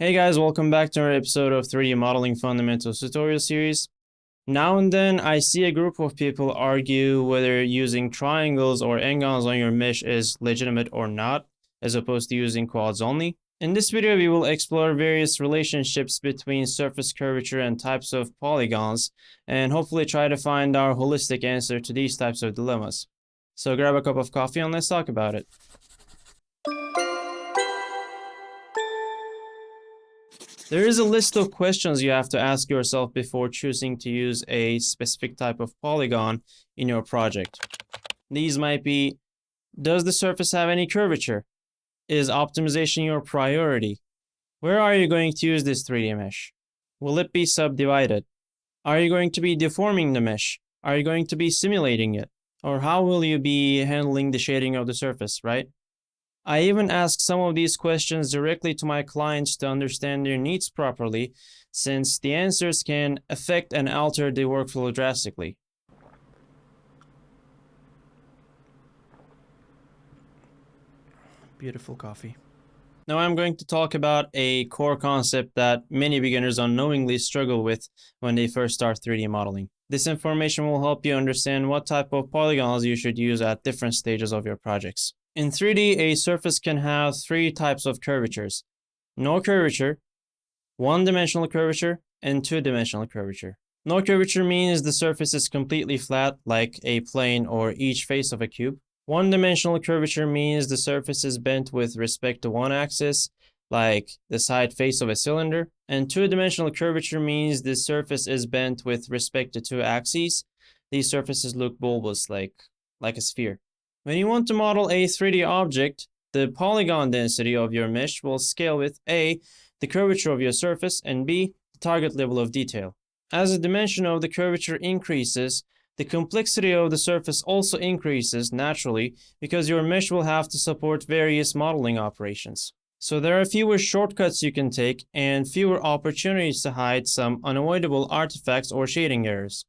Hey guys, welcome back to another episode of 3D Modeling Fundamentals tutorial series. Now and then I see a group of people argue whether using triangles or n-gons on your mesh is legitimate or not, as opposed to using quads only. In this video, we will explore various relationships between surface curvature and types of polygons, and hopefully try to find our holistic answer to these types of dilemmas. So grab a cup of coffee and let's talk about it. There is a list of questions you have to ask yourself before choosing to use a specific type of polygon in your project. These might be: does the surface have any curvature? Is optimization your priority? Where are you going to use this 3D mesh? Will it be subdivided? Are you going to be deforming the mesh? Are you going to be simulating it? Or how will you be handling the shading of the surface, right? I even ask some of these questions directly to my clients to understand their needs properly, since the answers can affect and alter the workflow drastically. Beautiful coffee. Now I'm going to talk about a core concept that many beginners unknowingly struggle with when they first start 3D modeling. This information will help you understand what type of polygons you should use at different stages of your projects. In 3D, a surface can have three types of curvatures: no curvature, one-dimensional curvature, and two-dimensional curvature. No curvature means the surface is completely flat, like a plane or each face of a cube. One-dimensional curvature means the surface is bent with respect to one axis, like the side face of a cylinder. And two-dimensional curvature means the surface is bent with respect to two axes. These surfaces look bulbous, like a sphere. When you want to model a 3D object, the polygon density of your mesh will scale with A, the curvature of your surface, and B, the target level of detail. As the dimension of the curvature increases, the complexity of the surface also increases naturally, because your mesh will have to support various modeling operations. So there are fewer shortcuts you can take and fewer opportunities to hide some unavoidable artifacts or shading errors.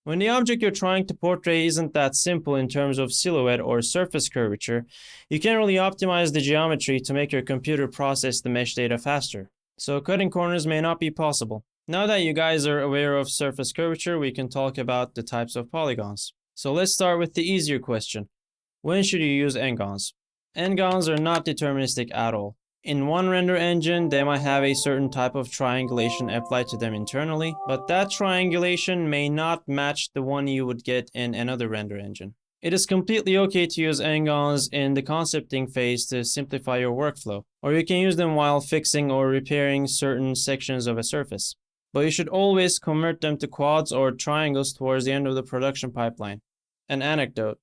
When the object you're trying to portray isn't that simple in terms of silhouette or surface curvature, you can't really optimize the geometry to make your computer process the mesh data faster. So cutting corners may not be possible. Now that you guys are aware of surface curvature, we can talk about the types of polygons. So let's start with the easier question. When should you use n-gons? N-gons are not deterministic at all. In one render engine, they might have a certain type of triangulation applied to them internally, but that triangulation may not match the one you would get in another render engine. It is completely okay to use n-gons in the concepting phase to simplify your workflow, or you can use them while fixing or repairing certain sections of a surface. But you should always convert them to quads or triangles towards the end of the production pipeline. An anecdote.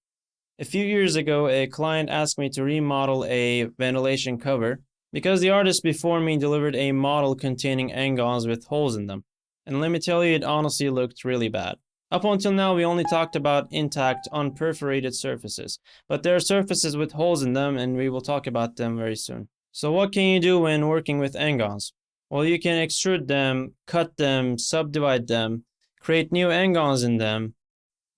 A few years ago, a client asked me to remodel a ventilation cover because the artist before me delivered a model containing n-gons with holes in them. And let me tell you, it honestly looked really bad. Up until now, we only talked about intact, unperforated surfaces, but there are surfaces with holes in them, and we will talk about them very soon. So what can you do when working with n-gons? Well, you can extrude them, cut them, subdivide them, create new n-gons in them,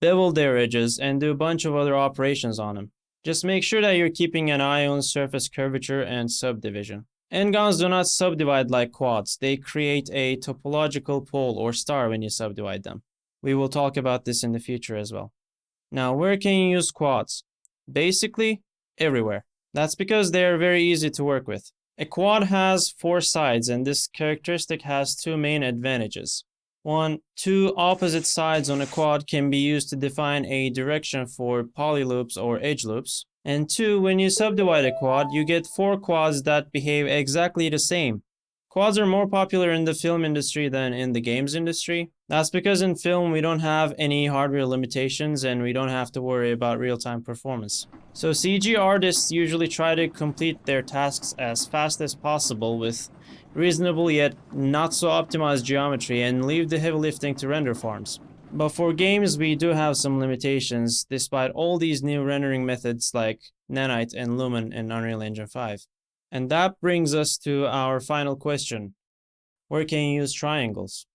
bevel their edges, and do a bunch of other operations on them. Just make sure that you're keeping an eye on surface curvature and subdivision. N-gons do not subdivide like quads. They create a topological pole or star when you subdivide them. We will talk about this in the future as well. Now, where can you use quads? Basically, everywhere. That's because they are very easy to work with. A quad has four sides, and this characteristic has two main advantages. One, two opposite sides on a quad can be used to define a direction for polyloops or edge loops. And two, when you subdivide a quad, you get four quads that behave exactly the same. Quads are more popular in the film industry than in the games industry. That's because in film we don't have any hardware limitations and we don't have to worry about real-time performance. So CG artists usually try to complete their tasks as fast as possible with reasonable yet not so optimized geometry and leave the heavy lifting to render farms. But for games we do have some limitations despite all these new rendering methods like Nanite and Lumen in Unreal Engine 5. And that brings us to our final question. Where can you use triangles?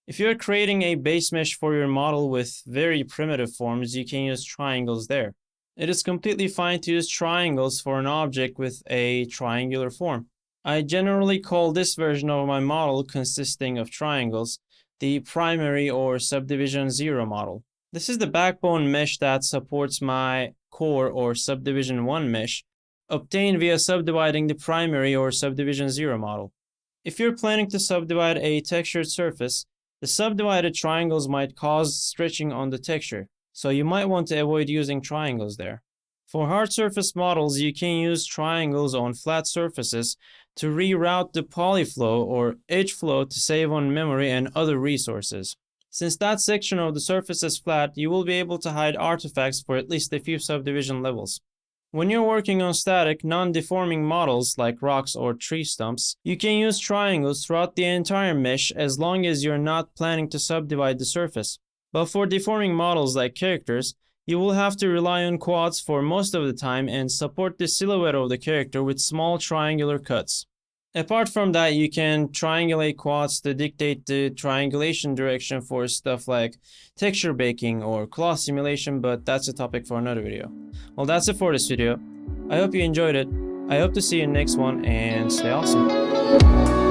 If you're creating a base mesh for your model with very primitive forms, you can use triangles there. It is completely fine to use triangles for an object with a triangular form. I generally call this version of my model consisting of triangles the primary or subdivision 0 model. This is the backbone mesh that supports my core or subdivision 1 mesh, obtained via subdividing the primary or subdivision 0 model. If you're planning to subdivide a textured surface, the subdivided triangles might cause stretching on the texture, so you might want to avoid using triangles there. For hard surface models, you can use triangles on flat surfaces to reroute the polyflow or edge flow to save on memory and other resources. Since that section of the surface is flat, you will be able to hide artifacts for at least a few subdivision levels. When you're working on static, non-deforming models like rocks or tree stumps, you can use triangles throughout the entire mesh as long as you're not planning to subdivide the surface. But for deforming models like characters, you will have to rely on quads for most of the time and support the silhouette of the character with small triangular cuts. Apart from that, you can triangulate quads to dictate the triangulation direction for stuff like texture baking or cloth simulation, but that's a topic for another video. Well, that's it for this video. I hope you enjoyed it. I hope to see you in the next one, and stay awesome.